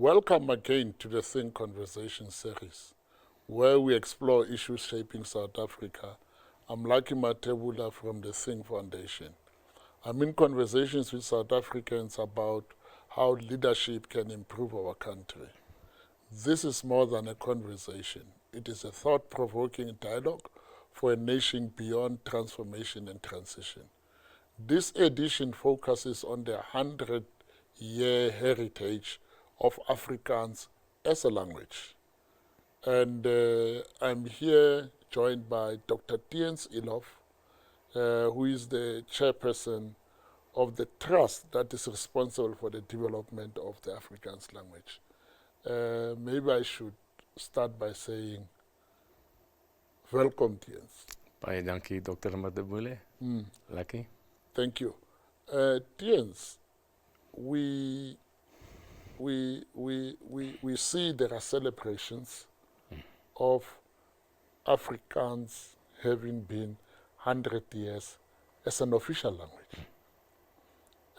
Welcome again to the Thinc Conversation series, where we explore issues shaping South Africa. I'm Lucky Mathebula from the Thinc Foundation. I'm in conversations with South Africans about how leadership can improve our country. This is more than a conversation. It is a thought-provoking dialogue for a nation beyond transformation and transition. This edition focuses on the 100-year heritage of Afrikaans as a language. And I'm here joined by Dr Theuns Eloff, who is the chairperson of the trust that is responsible for the development of the Afrikaans language. Maybe I should start by saying, welcome, Theuns. Baie dankie, Dr. Mathebula. Lucky. Thank you. Theuns, we see there are celebrations of Afrikaans having been 100 years as an official language.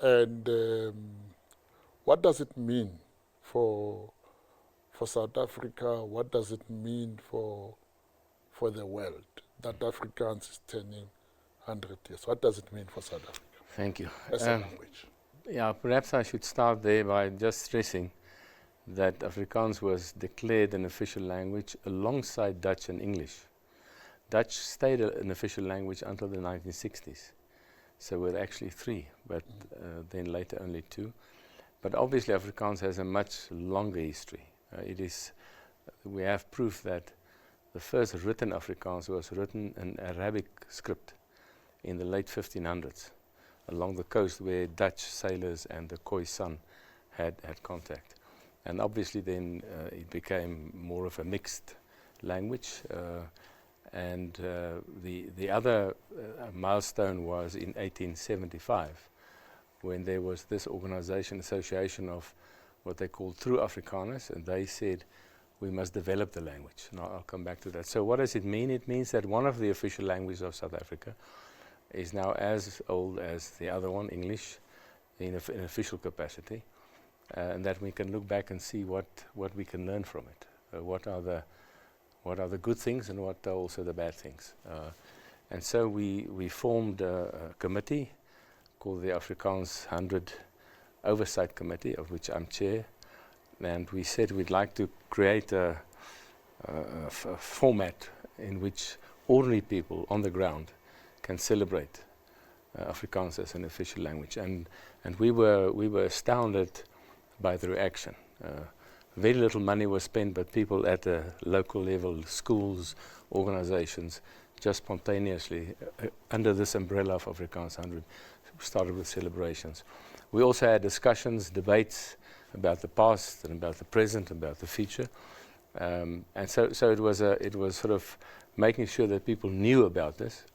And what does it mean for South Africa? What does it mean for the world that Afrikaans is turning 100 years? What does it mean for South Africa? Thank you. As a language. Yeah, perhaps I should start there by just stressing that Afrikaans was declared an official language alongside Dutch and English. Dutch stayed an official language until the 1960s. So we're actually three, but then later only two. But obviously Afrikaans has a much longer history. We have proof that the first written Afrikaans was written in Arabic script in the late 1500s along the coast where Dutch sailors and the Khoisan had contact. And obviously then it became more of a mixed language. And the other milestone was in 1875 when there was this association of what they called True Afrikaners, and they said we must develop the language. And I'll come back to that. So what does it mean? It means that one of the official languages of South Africa is now as old as the other one, English, in official capacity, and that we can look back and see what we can learn from it. What are the good things and what are also the bad things. And so we formed a committee called the Afrikaans 100 Oversight Committee, of which I'm chair, and we said we'd like to create a format in which ordinary people on the ground can celebrate Afrikaans as an official language, and we were astounded by the reaction. Very little money was spent, but people at the local level, schools, organizations, just spontaneously under this umbrella of Afrikaans 100 started with celebrations. We also had discussions, debates about the past and about the present, about the future, and so it was sort of making sure that people knew about this.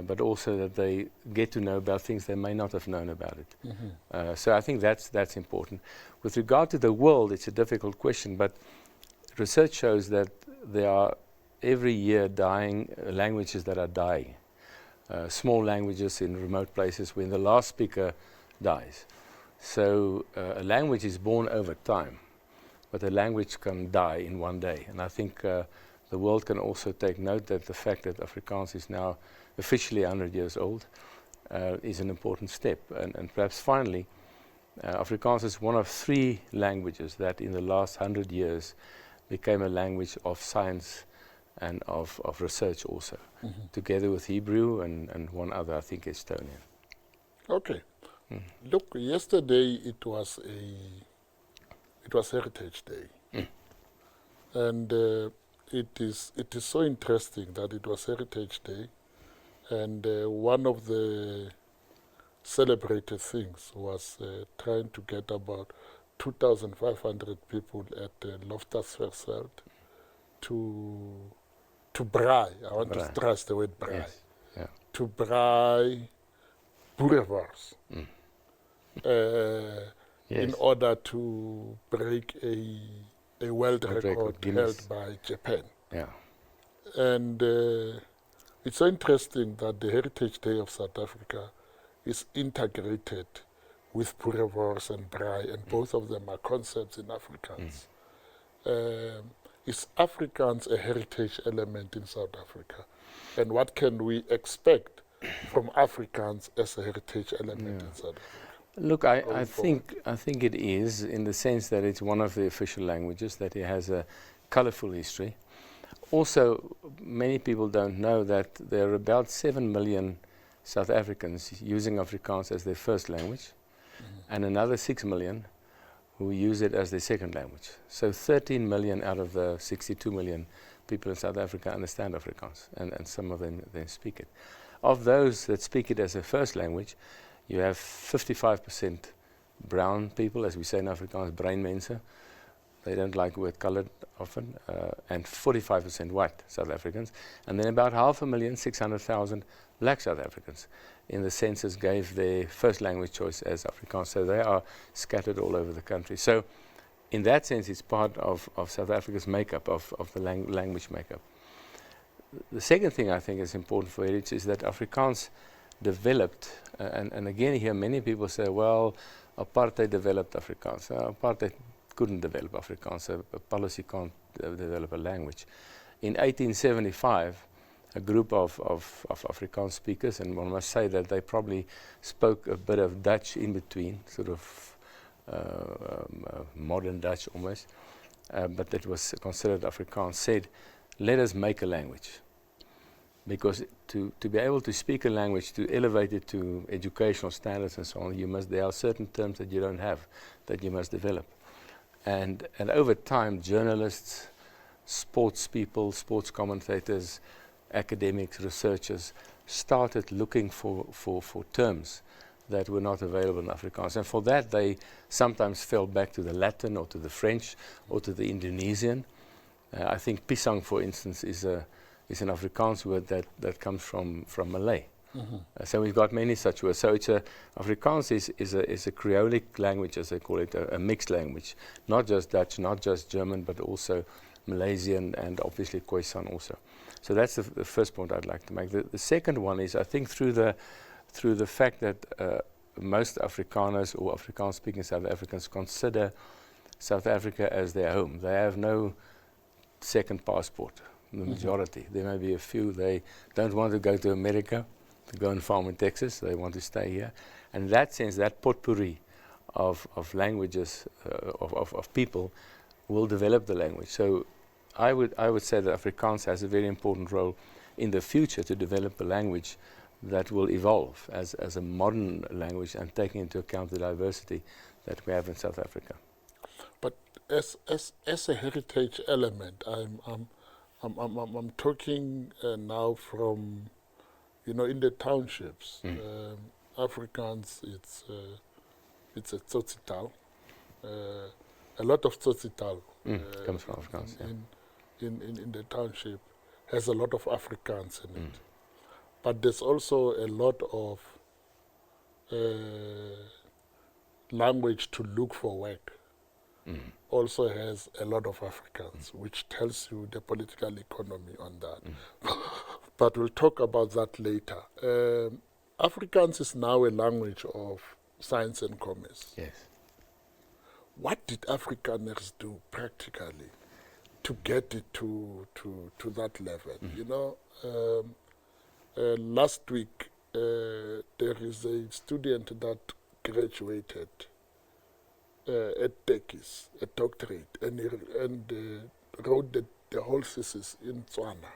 But also that they get to know about things they may not have known about it. So I think that's important. With regard to the world, it's a difficult question, but research shows that there are every year dying languages that are dying. Small languages in remote places when the last speaker dies. So a language is born over time, but a language can die in one day. And I think the world can also take note that the fact that Afrikaans is now officially 100 years old is an important step. And perhaps finally, Afrikaans is one of three languages that in the last 100 years became a language of science and of research also, together with Hebrew and one other, I think, Estonian. Okay. Look, yesterday it was Heritage Day. And it is so interesting that it was Heritage Day. And one of the celebrated things was trying to get about 2,500 people at Loftusversveld to braai. I want to stress the word braai. Yes. Yeah. To braai boerewors in order to break a world record held by Japan. Yeah. And it's so interesting that the Heritage Day of South Africa is integrated with boerewors and braai, and both of them are concepts in Afrikaans. Is Afrikaans a heritage element in South Africa? And what can we expect from Afrikaans as a heritage element in South Africa? Look, I think it is, in the sense that it's one of the official languages, that it has a colorful history. Also, many people don't know that there are about 7 million South Africans using Afrikaans as their first language, and another 6 million who use it as their second language. So 13 million out of the 62 million people in South Africa understand Afrikaans, and some of them speak it. Of those that speak it as a first language, you have 55% brown people, as we say in Afrikaans, bruin mense. They don't like the word coloured often, and 45% white South Africans, and then about 500,000, 600,000 black South Africans. In the census gave their first language choice as Afrikaans, so they are scattered all over the country. So in that sense, it's part of South Africa's makeup, of the language makeup. The second thing I think is important for heritage is that Afrikaans developed, and again here many people say, well, apartheid developed Afrikaans. Apartheid couldn't develop Afrikaans, a policy can't develop a language. In 1875, a group of Afrikaans speakers, and one must say that they probably spoke a bit of Dutch in between, sort of modern Dutch almost, but it was considered Afrikaans, said, let us make a language. Because to be able to speak a language, to elevate it to educational standards and so on, there are certain terms that you don't have, that you must develop. And over time, journalists, sports people, sports commentators, academics, researchers started looking for terms that were not available in Afrikaans. And for that, they sometimes fell back to the Latin or to the French or to the Indonesian. I think pisang, for instance, is an Afrikaans word that comes from Malay. So we've got many such words. So Afrikaans is a Creolic language, as they call it, a mixed language. Not just Dutch, not just German, but also Malaysian and obviously Khoisan also. So that's the first point I'd like to make. The second one is, I think through the fact that most Afrikaners or Afrikaans-speaking South Africans consider South Africa as their home. They have no second passport, the majority. There may be a few, they don't want to go to America to go and farm in Texas, they want to stay here. And in that sense, that potpourri of languages, of people, will develop the language. So I would say that Afrikaans has a very important role in the future to develop a language that will evolve as a modern language and taking into account the diversity that we have in South Africa. But as a heritage element, I'm talking now from, in the townships. Afrikaans, it's a tsotsital. A lot of tsotsital comes from Afrikaans. In the township has a lot of Afrikaans in it. But there's also a lot of language to look for work. Also has a lot of Afrikaans, which tells you the political economy on that. But we'll talk about that later. Afrikaans is now a language of science and commerce. Yes. What did Afrikaners do practically to get it to that level? Last week, there is a student that graduated at Thinc, a doctorate, and wrote the whole thesis in Tswana.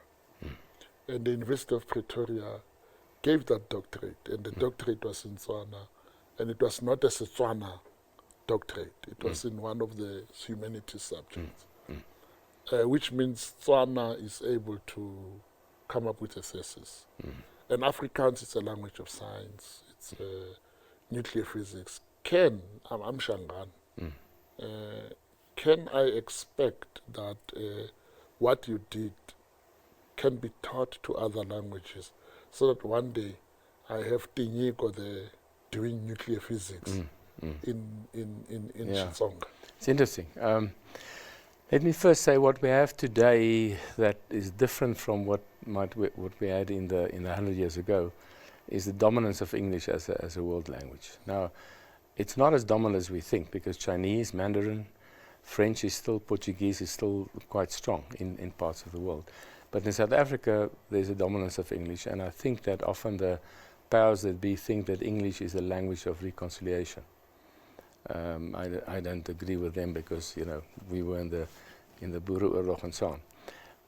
And the University of Pretoria gave that doctorate, and the doctorate was in Tswana, and it was not as a Tswana doctorate, it was in one of the humanities subjects, which means Tswana is able to come up with a thesis. And Afrikaans is a language of science, it's nuclear physics. I'm Shangan. Can I expect that what you did can be taught to other languages, so that one day I have Thinc there doing nuclear physics in Xitsonga? It's interesting. Let me first say what we have today that is different from what we had in the 100 years ago is the dominance of English as a world language. Now, it's not as dominant as we think, because Chinese, Mandarin, French is still, Portuguese is still quite strong in parts of the world. But in South Africa, there's a dominance of English, and I think that often the powers that be think that English is a language of reconciliation. I don't agree with them, because we were in the Boereoorlog and so on.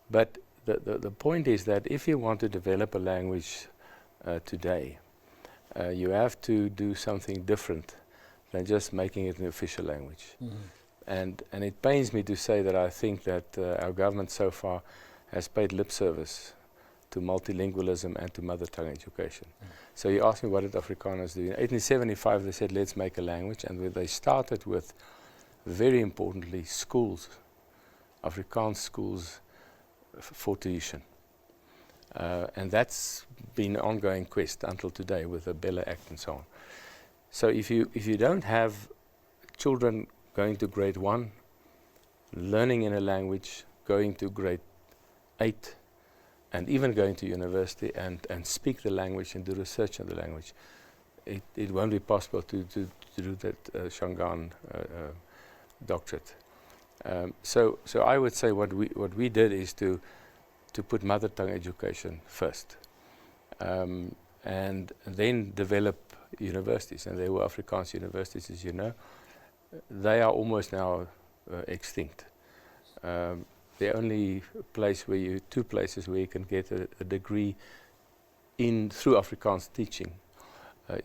But the point is that if you want to develop a language today, you have to do something different than just making it an official language. And it pains me to say that I think that our government so far has paid lip service to multilingualism and to mother tongue education. So you ask me, what did Afrikaners do? In 1875 they said, let's make a language, and they started with, very importantly, schools, Afrikaans schools for tuition. And that's been an ongoing quest until today with the Bella Act and so on. So if you don't have children going to grade 1, learning in a language, going to grade 8, and even going to university and speak the language and do research on the language, it won't be possible to do that Shangaan doctorate. So I would say what we did is to put mother tongue education first, and then develop universities. And there were Afrikaans universities, as you know. They are almost now extinct. The only place where two places where you can get a degree through Afrikaans teaching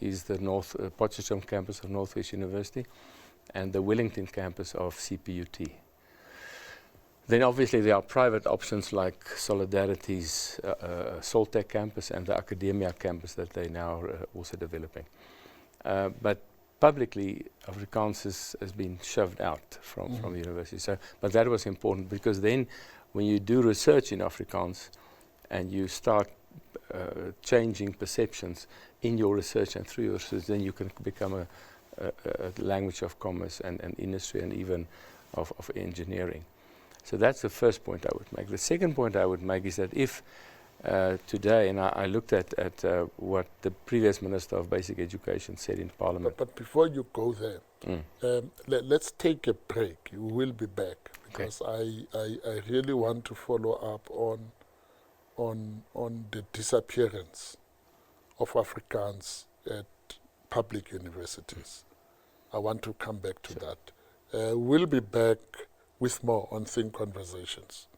is the Potchefstroom campus of Northwest University and the Wellington campus of CPUT. Then obviously there are private options like Solidarity's Soltech campus and the Academia campus that they now are also developing. But publicly, Afrikaans has been shoved out from the university. So, but that was important, because then when you do research in Afrikaans and you start changing perceptions in your research and through your research, then you can become a language of commerce and industry and even of engineering. So that's the first point I would make. The second point I would make is that if today, and I looked at what the previous Minister of Basic Education said in Parliament. But before you go there, let's take a break. We will be back, because I really want to follow up on the disappearance of Afrikaans at public universities. I want to come back to that. We'll be back with more on Thinc Conversations.